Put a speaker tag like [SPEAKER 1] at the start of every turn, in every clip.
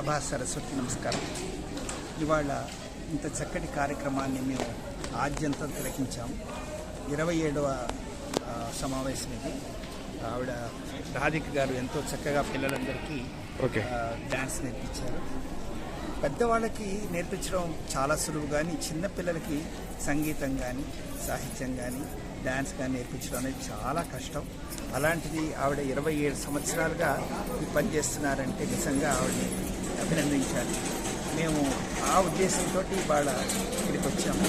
[SPEAKER 1] సభా సరస్వతి నమస్కారం. ఇవాళ ఇంత చక్కటి కార్యక్రమాన్ని మేము ఆద్యంతం తిలకించాము. 27వ సమావేశం ఇది. ఆవిడ రాధిక గారు ఎంతో చక్కగా పిల్లలందరికీ డ్యాన్స్ నేర్పించారు. పెద్దవాళ్ళకి నేర్పించడం చాలా సులువు, కానీ చిన్నపిల్లలకి సంగీతం కానీ సాహిత్యం కానీ డ్యాన్స్ కానీ నేర్పించడం అనేది చాలా కష్టం. అలాంటిది ఆవిడ 27 సంవత్సరాలుగా పనిచేస్తున్నారంటే నిజంగా ఆవిడని అభినందించాలి. మేము ఆ ఉద్దేశంతో ఇవాళ ఇక్కడికి వచ్చాము.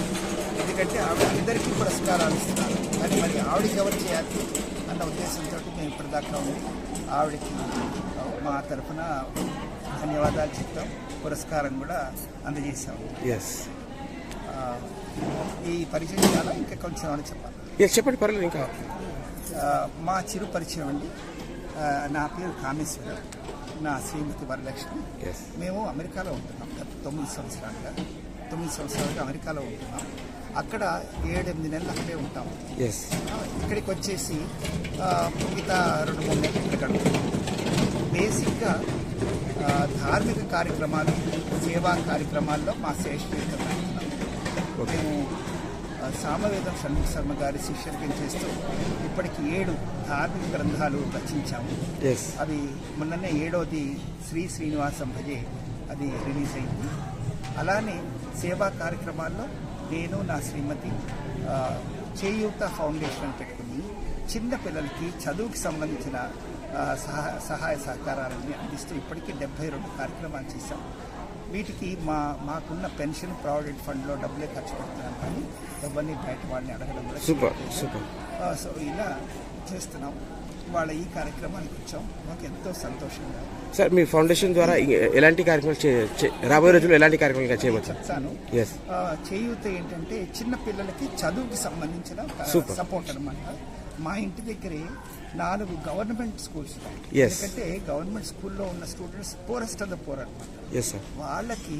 [SPEAKER 1] ఎందుకంటే ఆవిడ అందరికీ పురస్కారాలు ఇస్తున్నారు, కానీ మరి ఆవిడకి ఎవరు చేయాలి అన్న ఉద్దేశంతో మేము ఇప్పటిదాకా ఉంది. ఆవిడకి మా తరఫున ధన్యవాదాలు చెప్తాం, పురస్కారం కూడా అందజేశాము. ఈ పరిచయం చాలా ఇంకా కొంచెం అని చెప్పాలి.
[SPEAKER 2] చెప్పండి, పర్లేదు. ఇంకా
[SPEAKER 1] మా చిరు పరిచయం అండి. నా పేరు కామేశ్వర, నా శ్రీమతి వరలక్ష్మి. మేము అమెరికాలో ఉంటున్నాం గత 9 సంవత్సరాలుగా అమెరికాలో ఉంటున్నాం. అక్కడ 7-8 నెలలు అక్కడే ఉంటాము. ఇక్కడికి వచ్చేసి మిగతా 2-3 నెలలు ఇక్కడ గడుపుతున్నాం. బేసిక్గా ధార్మిక కార్యక్రమాలు, సేవా కార్యక్రమాల్లో మా శ్రేష్ఠత పెడుతున్నాం. మేము సామవేదం షణ్ముఖ శర్మ గారి శిష్యర్గం చేస్తూ ఇప్పటికి 7 ధార్మిక గ్రంథాలు రచించాము. అవి మొన్ననే 7వది శ్రీ శ్రీనివాసం భజే అది రిలీజ్ అయింది. అలానే సేవా కార్యక్రమాల్లో నేను నా శ్రీమతి చేయూత ఫౌండేషన్ పెట్టుకుని చిన్న పిల్లలకి చదువుకి సంబంధించిన సహాయ సహకారాలని అందిస్తూ ఇప్పటికీ 72 కార్యక్రమాలు చేశాం. వీటికి మాకున్న పెన్షన్ ప్రావిడెంట్ ఫండ్లో డబ్బులే ఖర్చు పెడుతున్నాం, కానీ ఎవరిని బయట వాళ్ళని అడగడం కూడా సో ఇలా చేస్తున్నాం. వాళ్ళ ఈ కార్యక్రమానికి వచ్చాం, మాకు ఎంతో సంతోషంగా.
[SPEAKER 2] సార్, మీ ఫౌండేషన్ ద్వారా ఎలాంటి కార్యక్రమాలు రాబోయే రోజుల్లో ఎలాంటి కార్యక్రమాలు చేయవచ్చు?
[SPEAKER 1] చెప్తాను. చేయూత ఏంటంటే చిన్న పిల్లలకి చదువుకి సంబంధించిన సపోర్ట్ అనమాట. మా ఇంటి దగ్గరే 4 గవర్నమెంట్ స్కూల్స్ ఉన్నాయి. ఎందుకంటే గవర్నమెంట్ స్కూల్లో ఉన్న students forest of the pour అనమాట. వాళ్ళకి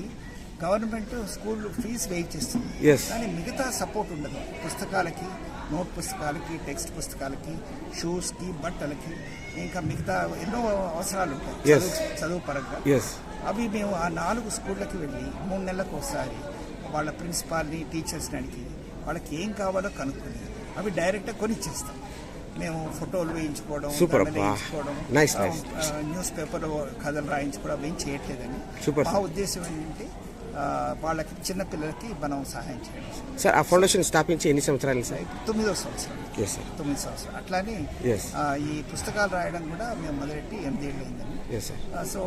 [SPEAKER 1] గవర్నమెంట్ స్కూల్ ఫీజు వే చేస్తుంది, కానీ మిగతా సపోర్ట్ ఉండదు. పుస్తకాలకి, నోట్ పుస్తకాలకి, టెక్స్ట్ పుస్తకాలకి, షూస్కి, బట్టలకి, ఇంకా మిగతా ఎన్నో అవసరాలు ఉంటాయి చదువు పరంగా. అవి మేము ఆ 4 స్కూళ్ళకి వెళ్ళి 3 నెలలకు ఒకసారి వాళ్ళ ప్రిన్సిపాల్ని, టీచర్స్ని అడిగి వాళ్ళకి ఏం కావాలో కనుక్కొని అవి డైరెక్ట్గా కొనిచ్చేస్తాం. మేము ఫోటోలు వేయించుకోవడం, న్యూస్ పేపర్ కథలు రాయించుకోవడం ఏం చేయట్లేదని. మా ఉద్దేశం ఏంటంటే వాళ్ళకి చిన్న పిల్లలకి మనం సహాయం చేయడం.
[SPEAKER 2] సార్, ఆ ఫౌండేషన్ స్థాపించి ఎన్ని సంవత్సరాలు? సార్,
[SPEAKER 1] 9వ సంవత్సరం. 9 సంవత్సరాలు. అట్లానే ఈ పుస్తకాలు రాయడం కూడా మేము మొదలెట్టి 8 ఏళ్ళు అయిందండి. సో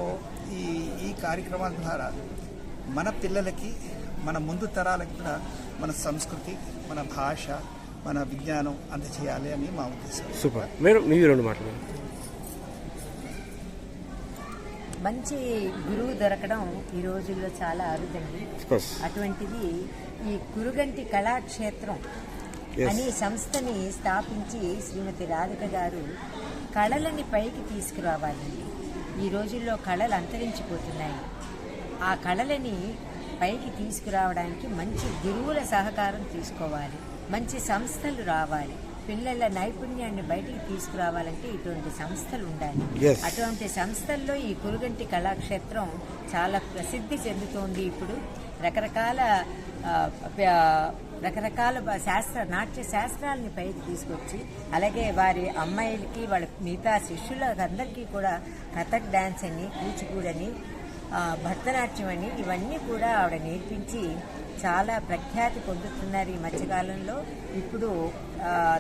[SPEAKER 1] ఈ కార్యక్రమాల ద్వారా మన పిల్లలకి, మన ముందు తరాలకు కూడా మన సంస్కృతి, మన భాష, మన విజ్ఞానం అందచేయాలి అని మా ఉద్దేశం.
[SPEAKER 2] సూపర్. మీరు 2 మాటలు.
[SPEAKER 3] మంచి గురువు దొరకడం ఈ రోజుల్లో చాలా అరుదండి. అటువంటిది ఈ కురుగంటి కళాక్షేత్రం అనే సంస్థని స్థాపించి శ్రీమతి రాధిక గారు కళలని పైకి తీసుకురావాలండి. ఈ రోజుల్లో కళలు అంతరించిపోతున్నాయి. ఆ కళలని పైకి తీసుకురావడానికి మంచి గురువుల సహకారం తీసుకోవాలి, మంచి సంస్థలు రావాలి. పిల్లల నైపుణ్యాన్ని బయటికి తీసుకురావాలంటే ఇటువంటి సంస్థలు ఉండాలి. అటువంటి సంస్థల్లో ఈ కురుగంటి కళాక్షేత్రం చాలా ప్రసిద్ధి చెందుతోంది. ఇప్పుడు రకరకాల నాట్య శాస్త్రాలని పైకి తీసుకొచ్చి, అలాగే వారి అమ్మాయిలకి, వాళ్ళ మిగతా శిష్యులందరికీ కూడా కథక్ డాన్స్ అని, కూచిపూడని, భరతనాట్యం అని ఇవన్నీ కూడా ఆవిడ నేర్పించి చాలా ప్రఖ్యాతి పొందుతున్నారు ఈ మధ్యకాలంలో. ఇప్పుడు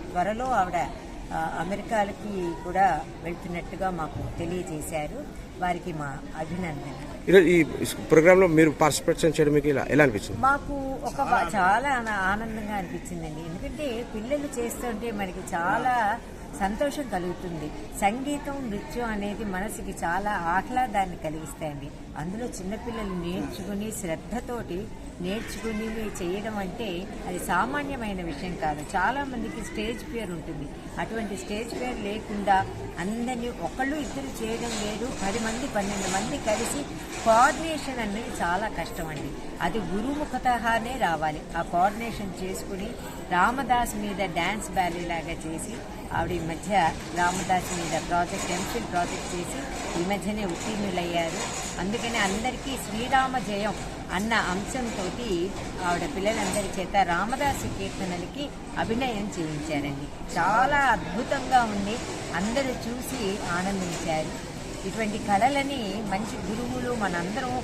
[SPEAKER 3] త్వరలో ఆవిడ అమెరికాలకి కూడా వెళ్తున్నట్టుగా మాకు తెలియజేశారు. వారికి మా అభినందన.
[SPEAKER 2] ఈ ప్రోగ్రాంలో మీరు పార్టిసిపేట్ చేయడం మీకు ఎలా అనిపించింది?
[SPEAKER 3] మాకు చాలా ఆనందంగా అనిపించిందండి. ఎందుకంటే పిల్లలు చేస్తుంటే మనకి చాలా సంతోషం కలుగుతుంది. సంగీతం, నృత్యం అనేది మనసుకి చాలా ఆహ్లాదాన్ని కలిగిస్తాయండి. అందులో చిన్నపిల్లలు నేర్చుకుని శ్రద్ధతోటి నేర్చుకుని చేయడం అంటే అది సామాన్యమైన విషయం కాదు. చాలా మందికి స్టేజ్ ఫియర్ ఉంటుంది. అటువంటి స్టేజ్ ఫియర్ లేకుండా అందరినీ ఒకళ్ళు ఇద్దరు చేయడం లేదు, 10 మంది 12 మంది కలిసి కోఆర్డినేషన్ అనేది చాలా కష్టం అండి. అది గురుముఖతనే రావాలి. ఆ కోఆర్డినేషన్ చేసుకుని రామదాస్ మీద డ్యాన్స్ బ్యాలీ లాగా చేసి ఆవిడ ఈ మధ్య రామదాస్ మీద ప్రాజెక్ట్ ఎంఫిల్ ప్రాజెక్ట్ చేసి ఈ మధ్యనే ఉత్తీర్ణులయ్యారు. అందుకని అందరికీ శ్రీరామ జయం అన్న అంశంతో ఆవిడ పిల్లలందరి చేత రామదాసు కీర్తనలకి అభినయం చేయించారండి. చాలా అద్భుతంగా ఉంది, అందరూ చూసి ఆనందించారు. ఇటువంటి కళలని మంచి గురువులు మనందరం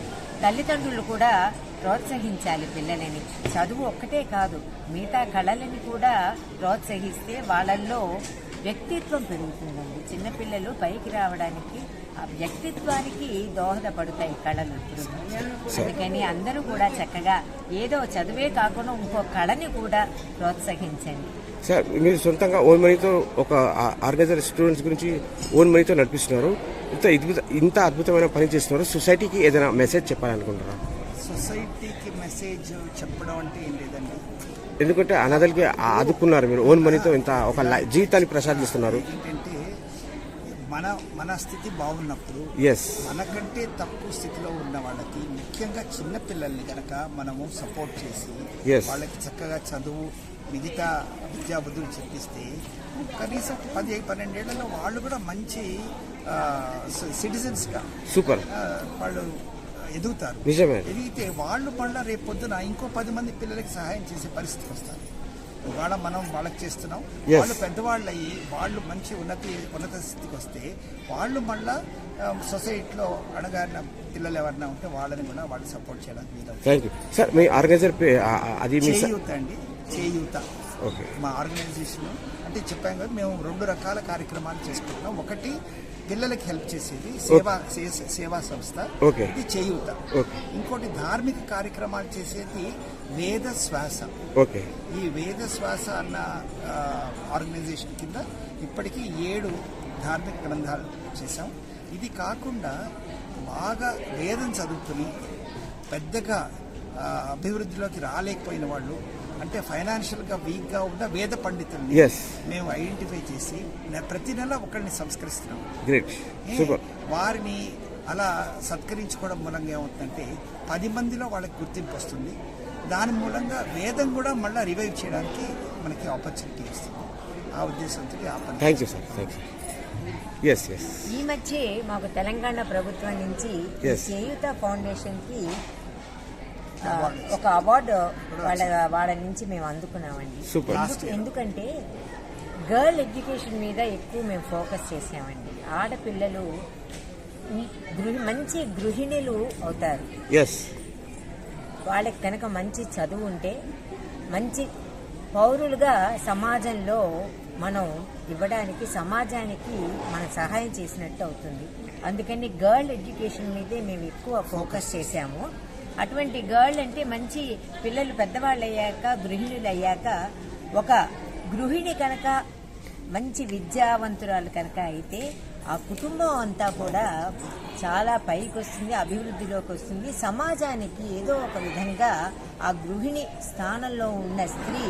[SPEAKER 3] తల్లిదండ్రులు కూడా ప్రోత్సహించాలి పిల్లలని. చదువు ఒక్కటే కాదు, మిగతా కళలని కూడా ప్రోత్సహిస్తే వాళ్ళల్లో వ్యక్తిత్వం పెరుగుతుందండి. చిన్నపిల్లలు పైకి రావడానికి ఆ వ్యక్తిత్వానికి దోహదపడతాయి కళలు. అందుకని అందరూ కూడా చక్కగా ఏదో చదువే కాకుండా ఇంకో కళని కూడా ప్రోత్సహించండి.
[SPEAKER 2] సార్, మీరు సొంతంగా ఓన్ మనీతో ఒక ఆర్గనైజర్ స్టూడెంట్స్ గురించి ఓన్ మనీతో నడిపిస్తున్నారు. ఇంత అద్భుతమైన పని చేస్తున్నారు. సొసైటీకి ఏదైనా మెసేజ్ చెప్పాలనుకుంటారా?
[SPEAKER 1] సొసైటీకి మెసేజ్ చెప్పడం అంటే ఏం లేదండి.
[SPEAKER 2] ఎందుకంటే అనాథలకి ఆదుకున్నారు మీరు ఓన్ మనీతో, ఇంత ఒక జీవితాన్ని ప్రసాదిస్తున్నారు.
[SPEAKER 1] ఏంటంటే మన స్థితి బాగున్నప్పుడు మనకంటే తక్కువ స్థితిలో ఉన్న వాళ్ళకి, ముఖ్యంగా చిన్నపిల్లల్ని కనుక మనము సపోర్ట్ చేసి వాళ్ళకి చక్కగా చదువు మిగతా విద్యాబుద్ధులు చెప్పిస్తే కనీసం 10-12 ఏళ్లలో వాళ్ళు కూడా మంచి సిటిజన్స్గా
[SPEAKER 2] సూపర్
[SPEAKER 1] వాళ్ళు ఎదుగుతారు. ఎదిగితే వాళ్ళు మళ్ళీ రేపు పొద్దున ఇంకో 10 మంది పిల్లలకి సహాయం చేసే పరిస్థితికి వస్తారు. ఇవాళ మనం వాళ్ళకి చేస్తున్నాం, వాళ్ళు పెద్దవాళ్ళు అయ్యి వాళ్ళు మంచి ఉన్నత స్థితికి వస్తే వాళ్ళు మళ్ళా సొసైటీలో అణగారిన పిల్లలు ఎవరైనా ఉంటే వాళ్ళని కూడా వాళ్ళు సపోర్ట్ చేయడానికి వీలు.
[SPEAKER 2] సార్, మీ ఆర్గనైజర్
[SPEAKER 1] చేయూత అండి, చేయూత మా ఆర్గనైజేషన్. అంటే చెప్పాం కదా, మేము 2 రకాల కార్యక్రమాలు చేసుకుంటున్నాం. ఒకటి పిల్లలకి హెల్ప్ చేసేది సేవా సంస్థ, ఇది చేయూత. ఇంకోటి ధార్మిక కార్యక్రమాలు చేసేది వేద శ్వాస. ఈ వేద శ్వాస అన్న ఆర్గనైజేషన్ కింద ఇప్పటికీ 7 ధార్మిక గ్రంథాలు చేశాం. ఇది కాకుండా బాగా వేదం చదువుకుని పెద్దగా అభివృద్ధిలోకి రాలేకపోయిన వాళ్ళు, అంటే ఫైనాన్షియల్గా వీక్గా ఉన్న వేద పండితుల్ని మేము ఐడెంటిఫై చేసి ప్రతి నెల ఒకరిని సంస్కరిస్తున్నాం. వారిని అలా సత్కరించుకోవడం మూలంగా ఏమవుతుందంటే 10 మందిలో వాళ్ళకి గుర్తింపు వస్తుంది. దాని మూలంగా వేదం కూడా మళ్ళీ రివైవ్ చేయడానికి మనకి ఆపర్చునిటీ వస్తుంది. ఆ ఉద్దేశంతో
[SPEAKER 3] ఈ మధ్య మాకు తెలంగాణ ప్రభుత్వం నుంచి చేయూత ఫౌండేషన్ కి ఒక అవార్డు వాళ్ళ నుంచి మేము అందుకున్నామండి. ఎందుకంటే గర్ల్ ఎడ్యుకేషన్ మీద ఎక్కువ మేము ఫోకస్ చేసామండి. ఆడపిల్లలు మంచి గృహిణులు అవుతారు. వాళ్ళకి కనుక మంచి చదువు ఉంటే మంచి పౌరులుగా సమాజంలో మనం ఇవ్వడానికి, సమాజానికి మనం సహాయం చేసినట్టు అవుతుంది. అందుకని గర్ల్ ఎడ్యుకేషన్ మీదే మేము ఎక్కువ ఫోకస్ చేశాము. అటువంటి గర్ల్ అంటే మంచి పిల్లలు పెద్దవాళ్ళు అయ్యాక, గృహిణులు అయ్యాక, ఒక గృహిణి కనుక మంచి విద్యావంతురాలు కనుక అయితే ఆ కుటుంబం అంతా కూడా చాలా పైకి వస్తుంది, అభివృద్ధిలోకి వస్తుంది. సమాజానికి ఏదో ఒక విధంగా ఆ గృహిణి స్థానంలో ఉన్న స్త్రీ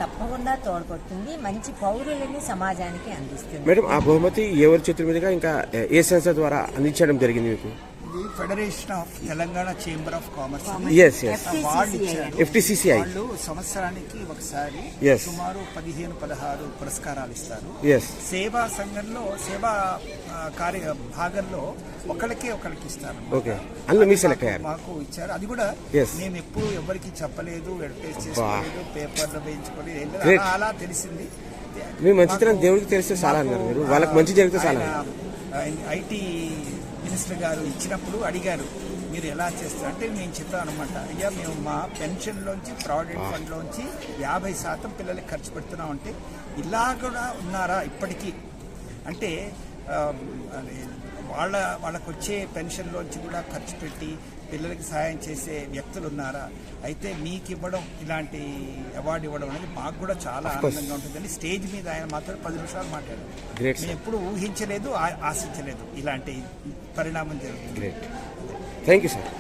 [SPEAKER 3] తప్పకుండా తోడ్పడుతుంది, మంచి పౌరులని సమాజానికి అందిస్తుంది.
[SPEAKER 2] మేడం, ఆ బహుమతి ఎవరి చేతుల మీదుగా, ఇంకా ఏ సంస్థ ద్వారా అందించడం జరిగింది మీకు?
[SPEAKER 1] Federation of Telangana chamber of commerce
[SPEAKER 2] FTCCI
[SPEAKER 1] వాళ్ళు సంవత్సరానికి ఒకసారి సుమారు 15-16 పురస్కారాలు ఇస్తారు. సేవా సంఘంలో సేవా భాగంలో ఒకరికి ఇస్తారు. మాకు ఇచ్చారు. అది కూడా మేము ఎప్పుడు ఎవరికి చెప్పలేదు, అడ్వర్టైజ్ చేసుకోలేదు, పేపర్లో వేయించుకోలేదు, అలా తెలిసింది.
[SPEAKER 2] మీ మంచితనం దేవుడికి తెలిస్తే చాలా అన్నారు మీరు, వాళ్ళకి మంచి జరిగితే చాలా.
[SPEAKER 1] ఐటీ మినిస్టర్ గారు ఇచ్చినప్పుడు అడిగారు, మీరు ఎలా చేస్తారు అంటే నేను చెప్పాను అనమాట, అయ్యా మేము మా పెన్షన్లోంచి, ప్రావిడెంట్ ఫండ్లోంచి 50% పిల్లలకి ఖర్చు పెడుతున్నాం. అంటే ఇలా కూడా ఉన్నారా ఇప్పటికీ అంటే వాళ్ళకు వచ్చే పెన్షన్లోంచి కూడా ఖర్చు పెట్టి పిల్లలకి సహాయం చేసే వ్యక్తులు ఉన్నారా? అయితే మీకు ఇవ్వడం, ఇలాంటి అవార్డు ఇవ్వడం అనేది మాకు కూడా చాలా ఆనందంగా ఉంటుందని స్టేజ్ మీద ఆయన మాత్రం 10 నిమిషాలు మాట్లాడారు. మేము ఎప్పుడు ఊహించలేదు, ఆశించలేదు ఇలాంటి పరిణామం జరుగుతుంది.
[SPEAKER 2] Thank you sir.